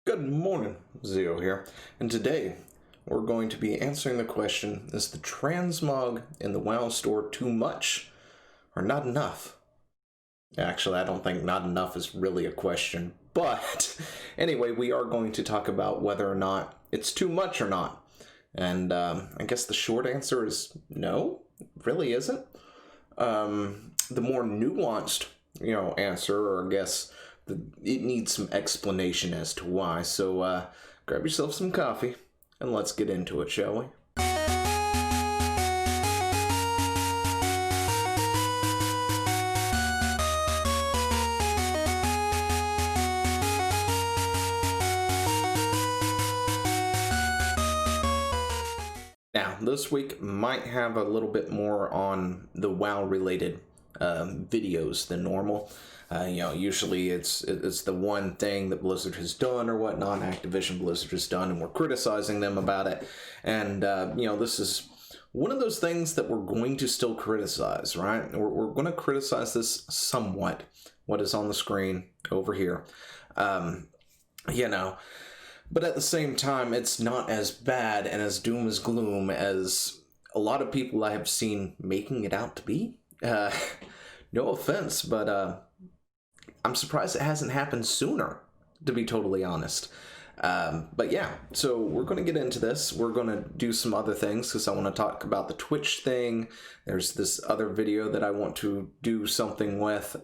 Good morning, Zio here, and today we're going to be answering the question, is the transmog in the WoW store too much or not enough? Actually, I don't think not enough is really a question, but anyway, we are going to talk about whether or not it's too much or not. And I guess the short answer is no, it really isn't. The more nuanced, answer, or I guess it needs some explanation as to why. So grab yourself some coffee and let's get into it, shall we? Now, this week might have a little bit more on the WoW related videos than normal. Usually it's the one thing that Blizzard has done or whatnot, Activision Blizzard has done, and we're criticizing them about it. And, this is one of those things that we're going to still criticize, right? We're going to criticize this somewhat, what is on the screen over here. But at the same time, it's not as bad and as doom as gloom as a lot of people I have seen making it out to be. No offense, but I'm surprised it hasn't happened sooner, to be totally honest. But yeah, so we're going to get into this. We're going to do some other things because I want to talk about the Twitch thing. There's this other video that I want to do something with,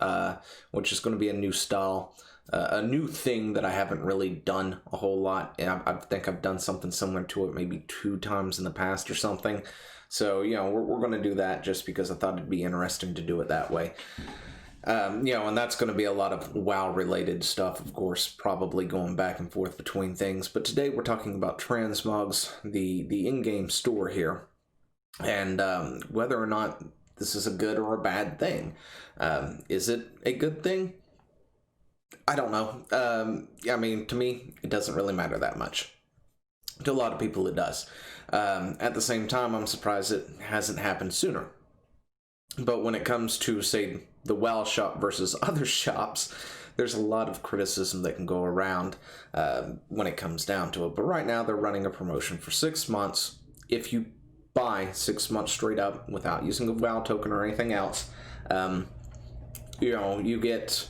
which is going to be a new style. A new thing that I haven't really done a whole lot. I think I've done something similar to it maybe 2 times in the past or something. So, we're going to do that just because I thought it'd be interesting to do it that way. And that's going to be a lot of WoW-related stuff, of course, probably going back and forth between things. But today we're talking about Transmogs, the in-game store here, and whether or not this is a good or a bad thing. Is it a good thing? I don't know. To me, it doesn't really matter that much. To a lot of people, it does. At the same time, I'm surprised it hasn't happened sooner. But when it comes to, say, the WoW shop versus other shops, there's a lot of criticism that can go around when it comes down to it. But right now, they're running a promotion for 6 months. If you buy 6 months straight up without using a WoW token or anything else, you get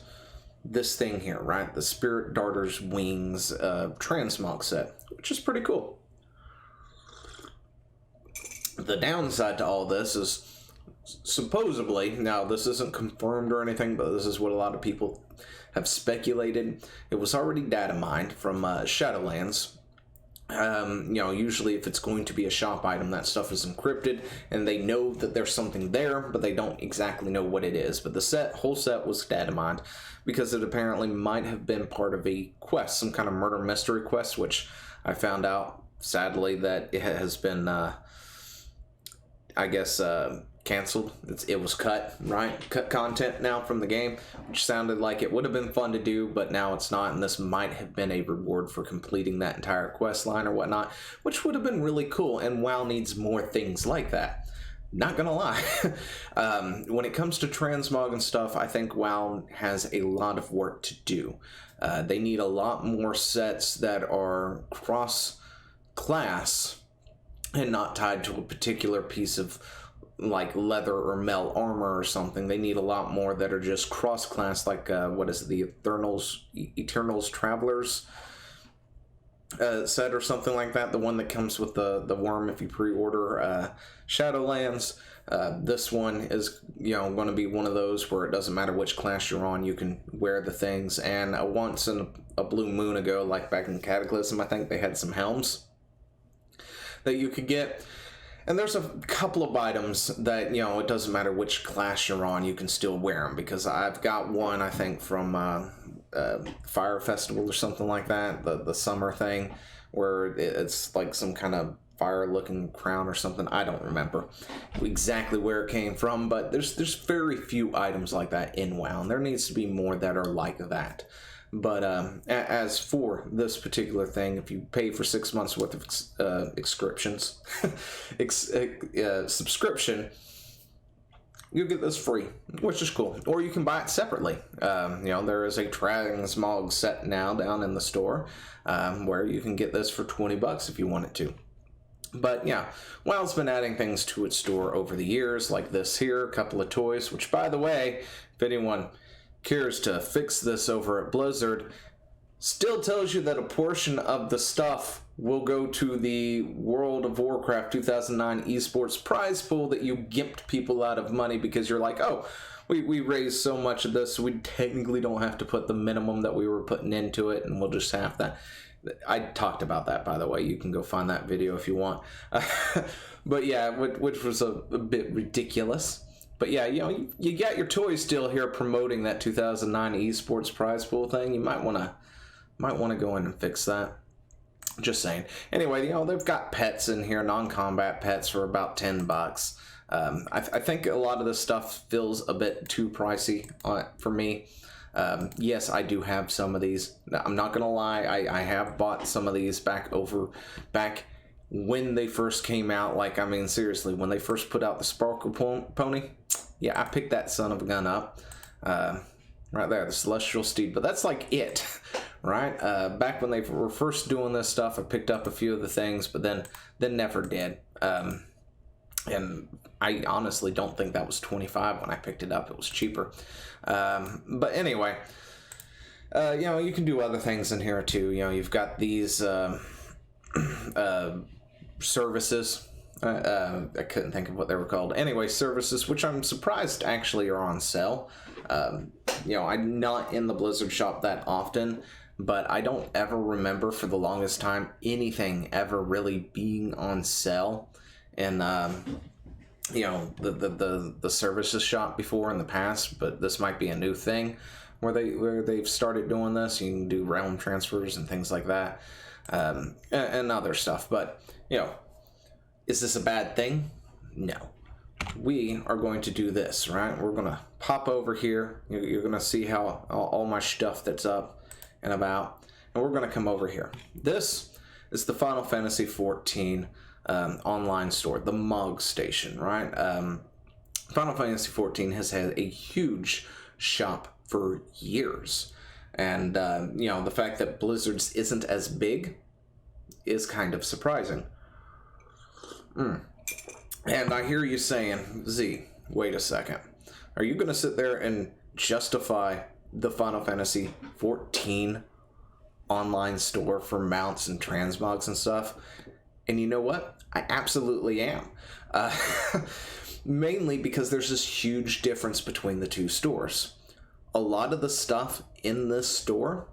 this thing here, right? The Spirit Darter's Wings Transmog set, which is pretty cool. The downside to all this is supposedly, now this isn't confirmed or anything, but this is what a lot of people have speculated. It was already data mined from Shadowlands. Usually if it's going to be a shop item, that stuff is encrypted, and they know that there's something there, but they don't exactly know what it is. But the whole set was data mined because it apparently might have been part of a quest, some kind of murder mystery quest, which I found out, sadly, that it has been, canceled. It was cut, right? Cut content now from the game, which sounded like it would have been fun to do, but now it's not, and this might have been a reward for completing that entire quest line or whatnot, which would have been really cool, and WoW needs more things like that. Not gonna lie. When it comes to transmog and stuff, I think WoW has a lot of work to do. They need a lot more sets that are cross-class and not tied to a particular piece of like leather or metal armor or something. They need a lot more that are just cross-class, like the Eternals Travelers set or something like that. The one that comes with the worm if you pre-order Shadowlands. This one is going to be one of those where it doesn't matter which class you're on, you can wear the things. And once in a blue moon ago, like back in Cataclysm, I think they had some helms that you could get. And there's a couple of items that, it doesn't matter which class you're on, you can still wear them. Because I've got one, I think, from Fire Festival or something like that, the summer thing, where it's like some kind of fire-looking crown or something. I don't remember exactly where it came from, but there's very few items like that in WoW, and there needs to be more that are like that. But as for this particular thing, if you pay for 6 months worth of subscription, you get this free, which is cool. Or you can buy it separately. There is a Transmog set now down in the store where you can get this for 20 bucks if you wanted to. But yeah, WoW's been adding things to its store over the years, like this here, a couple of toys, which, by the way, if anyone cares to fix this over at Blizzard, still tells you that a portion of the stuff will go to the World of Warcraft 2009 esports prize pool that you gimped people out of money because you're like, oh, we raised so much of this, so we technically don't have to put the minimum that we were putting into it, and we'll just have that. I talked about that, by the way. You can go find that video if you want. But yeah, which was a bit ridiculous. But yeah, you got your toy still here promoting that 2009 esports prize pool thing. You might want to go in and fix that. Just saying. Anyway, they've got pets in here, non-combat pets for about 10 bucks. I think a lot of this stuff feels a bit too pricey for me. Yes, I do have some of these. I'm not gonna lie, I have bought some of these back when they first came out. Like, I mean, seriously, when they first put out the Sparkle Pony, yeah, I picked that son of a gun up. Right there, the Celestial Steed, but that's like it, right? Back when they were first doing this stuff, I picked up a few of the things, but then never did. And I honestly don't think that was 25 when I picked it up. It was cheaper. But anyway, you can do other things in here too. You've got these services. I couldn't think of what they were called. Anyway, services, which I'm surprised actually are on sale. I'm not in the Blizzard shop that often, but I don't ever remember for the longest time anything ever really being on sale. And the services shop before in the past, but this might be a new thing where they've started doing this. You can do realm transfers and things like that, and other stuff. But is this a bad thing? No. We are going to do this, right? We're gonna pop over here. You're gonna see how all my stuff that's up and about, and we're gonna come over here. This is the Final Fantasy XIV online store, the Mog Station, right? Final Fantasy XIV has had a huge shop for years, and the fact that Blizzard's isn't as big is kind of surprising. And I hear you saying, Z, wait a second, are you gonna sit there and justify the Final Fantasy XIV online store for mounts and transmogs and stuff? And you know what? I absolutely am. Mainly because there's this huge difference between the two stores. A lot of the stuff in this store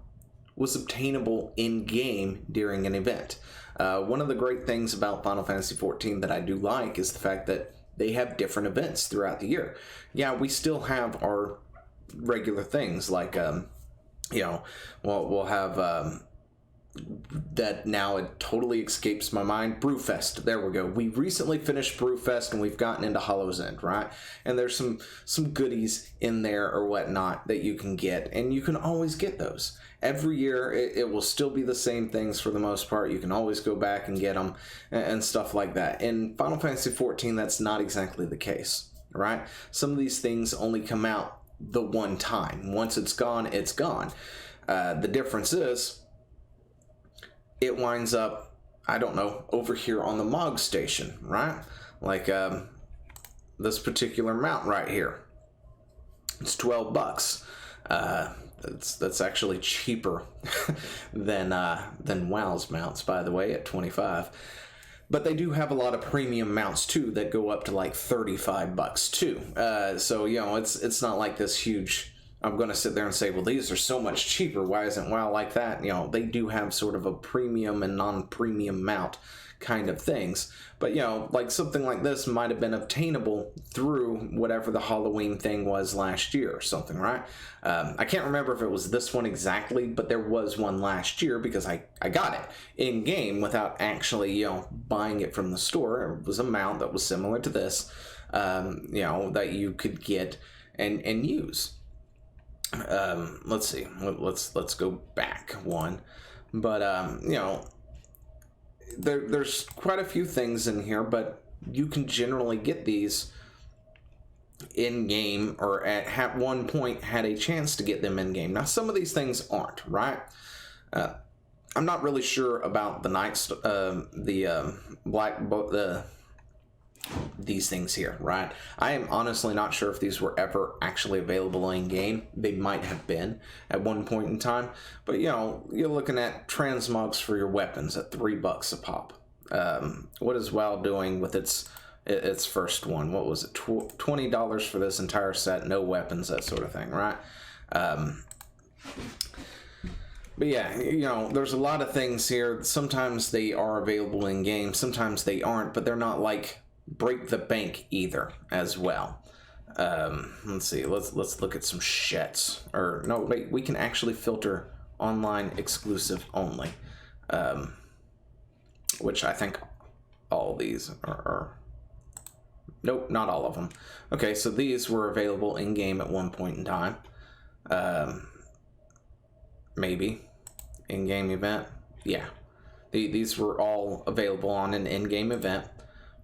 was obtainable in-game during an event. One of the great things about Final Fantasy XIV that I do like is the fact that they have different events throughout the year. Yeah, we still have our regular things like, we'll have... that now it totally escapes my mind. Brewfest, there we go. We recently finished Brewfest and we've gotten into Hollow's End, right? And there's some goodies in there or whatnot that you can get, and you can always get those. Every year it will still be the same things for the most part. You can always go back and get them and stuff like that. In Final Fantasy XIV, that's not exactly the case, right? Some of these things only come out the one time. Once it's gone, it's gone. The difference is it winds up, I don't know, over here on the Mog Station, right? Like this particular mount right here. It's 12 bucks. That's actually cheaper than WoW's mounts, by the way, at 25. But they do have a lot of premium mounts too that go up to like 35 bucks too. So it's not like this huge. I'm going to sit there and say, well, these are so much cheaper. Why isn't WoW like that? They do have sort of a premium and non-premium mount kind of things. But, like something like this might have been obtainable through whatever the Halloween thing was last year or something, right? I can't remember if it was this one exactly, but there was one last year because I got it in-game without actually, buying it from the store. It was a mount that was similar to this, that you could get and use. Let's see. Let's go back one. But there's quite a few things in here, but you can generally get these in game, or at one point had a chance to get them in game. Now, some of these things aren't, right? I'm not really sure about the these things here, right? I am honestly not sure if these were ever actually available in game. They might have been at one point in time, but you know, you're looking at transmogs for your weapons at $3 a pop. What is WoW doing with its first one? What was it? $20 for this entire set, no weapons, that sort of thing, right? But yeah, you know, there's a lot of things here. Sometimes they are available in game, sometimes they aren't, but they're not like break the bank either as well. Let's see, let's look at some shits. Or no, wait, we can actually filter online exclusive only, which I think all these are nope, not all of them. Okay, so these were available in game at one point in time. Maybe in-game event, yeah. These were all available on an in-game event,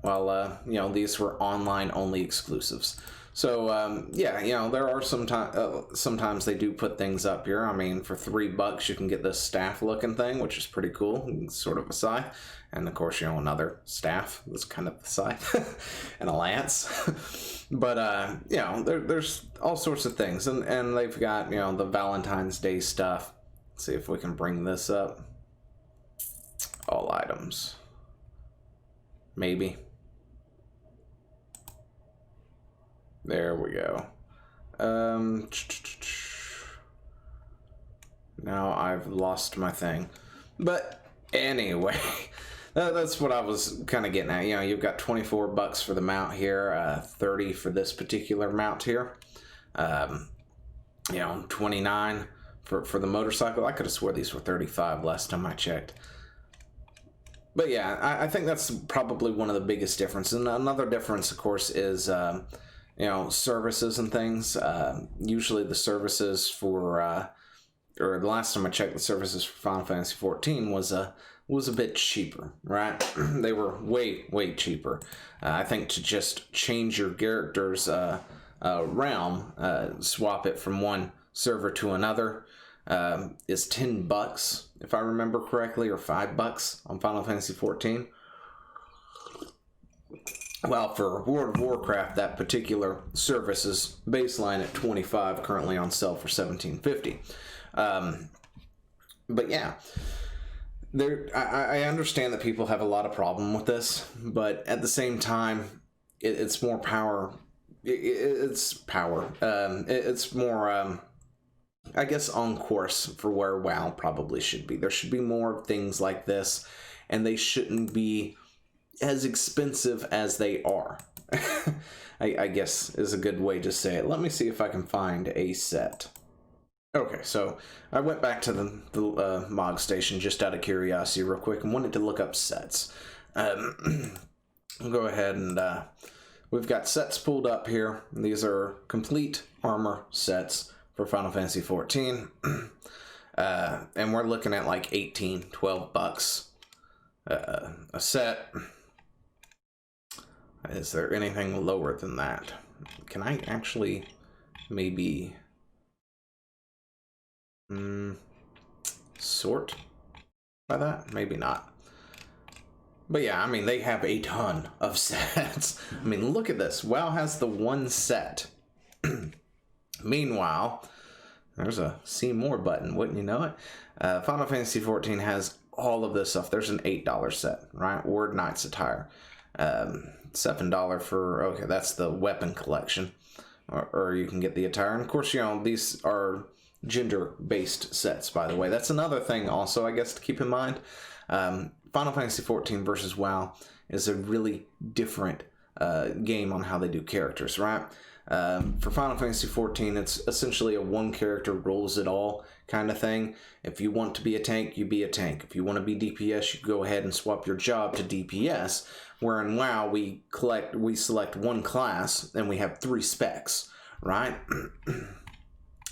while you know, these were online only exclusives. So yeah, you know, there are sometimes they do put things up here. I mean, for $3 you can get this staff looking thing, which is pretty cool. It's sort of a scythe, and of course, you know, another staff that's kind of a scythe and a lance. But you know, there's all sorts of things, and they've got, you know, the Valentine's Day stuff. Let's see if we can bring this up. All items. Maybe. There we go. Now I've lost my thing. But anyway, that's what I was kind of getting at. You know, you've got $24 for the mount here, 30 for this particular mount here. You know, 29 for the motorcycle. I could have swore these were 35 last time I checked. But yeah, I think that's probably one of the biggest differences. And another difference, of course, is you know, services and things. Usually the services for, or the last time I checked, the services for Final Fantasy XIV was a bit cheaper, right? They were way cheaper. I think to just change your character's realm, swap it from one server to another, is $10, if I remember correctly, or $5 on Final Fantasy XIV. Well, for World of Warcraft, that particular service is baseline at $25, currently on sale for $17.50. But yeah, I understand that people have a lot of problem with this, but at the same time, it's more power. It's power. It's more, I guess, on course for where WoW probably should be. There should be more things like this, and they shouldn't be as expensive as they are. I guess is a good way to say it. Let me see if I can find a set. Okay, so I went back to the Mog station just out of curiosity real quick and wanted to look up sets. I'll go ahead and we've got sets pulled up here. These are complete armor sets for Final Fantasy XIV. And we're looking at like $12 a set. Is there anything lower than that? Can I actually maybe sort by that? Maybe not. But yeah, I mean, they have a ton of sets. I mean, look at this. WoW has the one set. Meanwhile, there's a see more button, wouldn't you know it? Final Fantasy XIV has all of this stuff. There's an $8 set, right? Ward Knight's attire. $7 for, okay, that's the weapon collection. Or you can get the attire. And of course, you know, these are gender-based sets, by the way. That's another thing also, I guess, to keep in mind. Final Fantasy XIV versus WoW is a really different game on how they do characters, right? For Final Fantasy XIV, it's essentially a one character rules it all kind of thing. If you want to be a tank, you be a tank. If you want to be DPS, you go ahead and swap your job to DPS. Where in WoW, we select one class and we have 3 specs, right?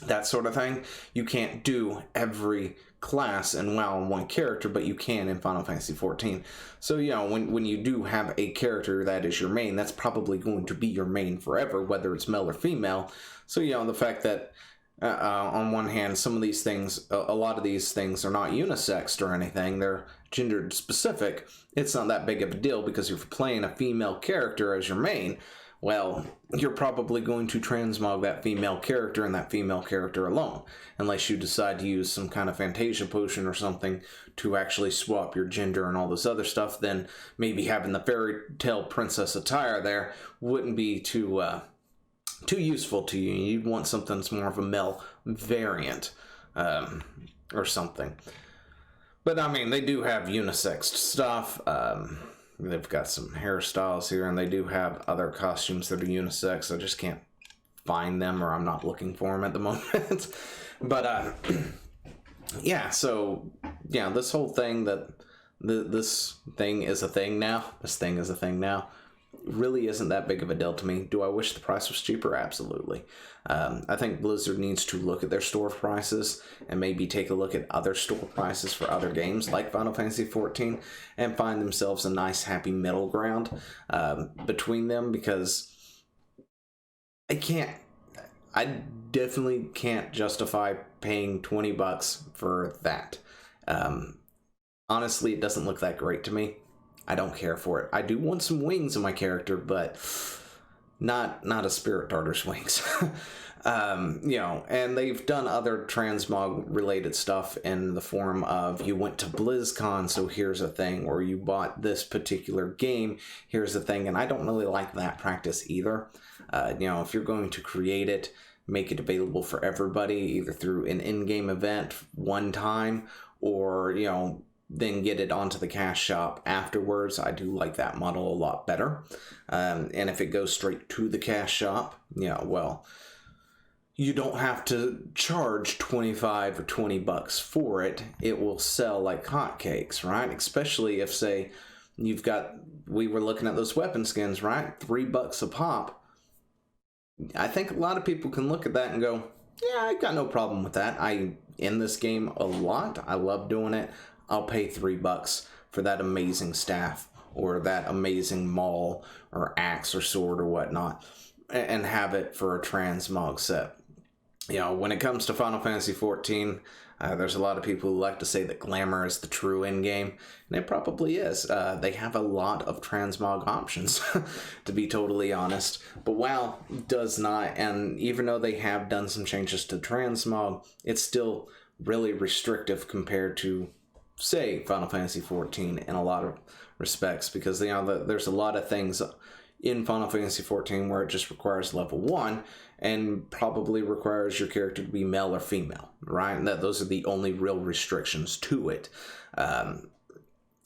That sort of thing. You can't do every class and WoW on one character, but you can in Final Fantasy XIV. So, you know, when you do have a character that is your main, that's probably going to be your main forever, whether it's male or female. So, you know, the fact that on one hand, some of these things, a lot of these things are not unisexed or anything, they're gendered specific, it's not that big of a deal, because if you're playing a female character as your main, well, you're probably going to transmog that female character and that female character alone, unless you decide to use some kind of Fantasia potion or something to actually swap your gender and all this other stuff. Then maybe having the fairy tale princess attire there wouldn't be too useful to you. You'd want something that's more of a male variant or something. But I mean, they do have unisexed stuff. They've got some hairstyles here, and they do have other costumes that are unisex. I just can't find them, or I'm not looking for them at the moment. But yeah, so yeah, this whole thing that this thing is a thing now. This thing is a thing now. Really isn't that big of a deal to me. Do I wish the price was cheaper? Absolutely. I think Blizzard needs to look at their store prices and maybe take a look at other store prices for other games like Final Fantasy XIV and find themselves a nice happy middle ground between them, because I definitely can't justify paying $20 for that. Honestly, it doesn't look that great to me. I don't care for it. I do want some wings in my character, but not a Spirit Darter's wings. You know, and they've done other transmog related stuff in the form of, you went to BlizzCon, so here's a thing, or you bought this particular game, here's a thing, and I don't really like that practice either. You know, if you're going to create it, make it available for everybody, either through an in-game event one time, or, you know, then get it onto the cash shop afterwards. I do like that model a lot better. And if it goes straight to the cash shop, yeah, well, you don't have to charge $25 or $20 for it. It will sell like hotcakes, right? Especially if, say, we were looking at those weapon skins, right? $3 a pop. I think a lot of people can look at that and go, yeah, I got no problem with that. I in this game a lot. I love doing it. I'll pay $3 for that amazing staff or that amazing maul or axe or sword or whatnot, and have it for a transmog set. You know, when it comes to Final Fantasy XIV, there's a lot of people who like to say that glamour is the true endgame, and it probably is. They have a lot of transmog options, to be totally honest, but WoW does not, and even though they have done some changes to transmog, it's still really restrictive compared to, say, Final Fantasy XIV in a lot of respects, because, you know, there's a lot of things in Final Fantasy XIV where it just requires level 1 and probably requires your character to be male or female, right? And those are the only real restrictions to it. And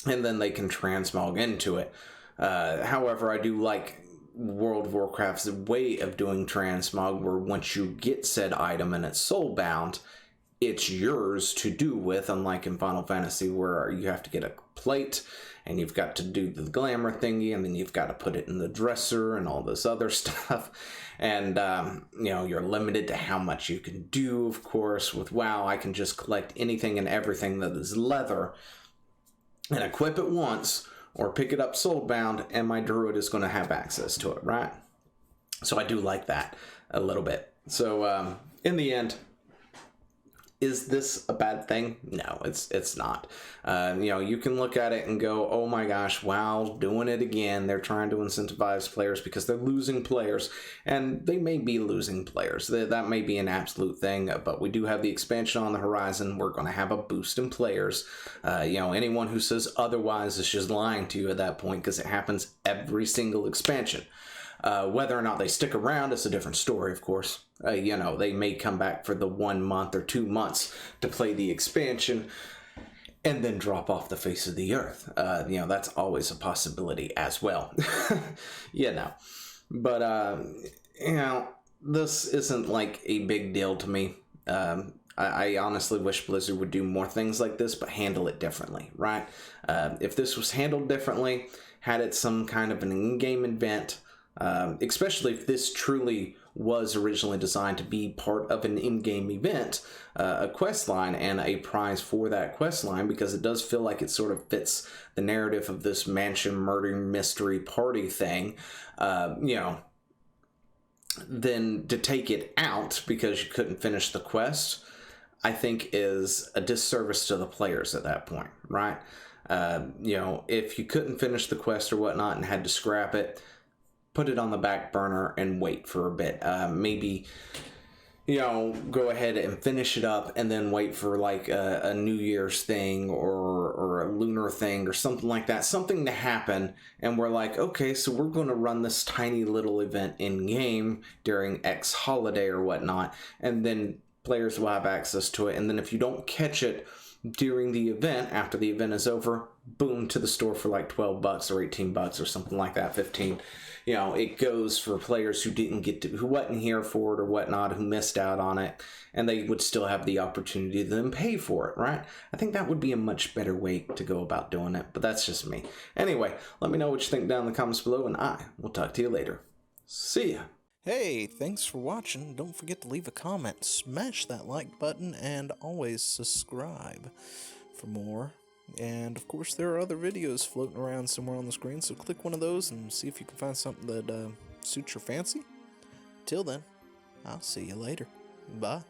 then they can transmog into it. However, I do like World of Warcraft's way of doing transmog, where once you get said item and it's soulbound, it's yours to do with, unlike in Final Fantasy where you have to get a plate and you've got to do the glamour thingy and then you've got to put it in the dresser and all this other stuff. And, you know, you're limited to how much you can do, of course. With WoW, I can just collect anything and everything that is leather and equip it once or pick it up soulbound, and my druid is going to have access to it, right? So I do like that a little bit. So in the end, is this a bad thing? No, it's not. You know, you can look at it and go, oh my gosh, WoW, doing it again. They're trying to incentivize players because they're losing players, and they may be losing players. That may be an absolute thing, but we do have the expansion on the horizon. We're going to have a boost in players. You know, anyone who says otherwise is just lying to you at that point, because it happens every single expansion. Whether or not they stick around is a different story, of course. You know, they may come back for the 1 month or 2 months to play the expansion and then drop off the face of the earth. You know, that's always a possibility as well. You know, but, you know, this isn't like a big deal to me. I honestly wish Blizzard would do more things like this, but handle it differently, right? If this was handled differently, had it some kind of an in-game event, especially if this truly was originally designed to be part of an in-game event, a quest line, and a prize for that quest line, because it does feel like it sort of fits the narrative of this mansion murder mystery party thing. Then to take it out because you couldn't finish the quest, I think is a disservice to the players at that point, right? If you couldn't finish the quest or whatnot and had to scrap it, put it on the back burner and wait for a bit. Maybe, go ahead and finish it up and then wait for like a New Year's thing or a lunar thing or something like that. Something to happen, and we're like, okay, so we're going to run this tiny little event in-game during X holiday or whatnot, and then players will have access to it. And then if you don't catch it during the event, after the event is over, boom, to the store for like $12 or $18 or something like that, 15. It goes for players who wasn't here for it or whatnot, who missed out on it, and they would still have the opportunity to then pay for it, right? I think that would be a much better way to go about doing it, but that's just me. Anyway, let me know what you think down in the comments below, and I will talk to you later. See ya. Hey, thanks for watching. Don't forget to leave a comment, smash that like button, and always subscribe for more. And of course, there are other videos floating around somewhere on the screen, so click one of those and see if you can find something that suits your fancy. Till then, I'll see you later. Bye.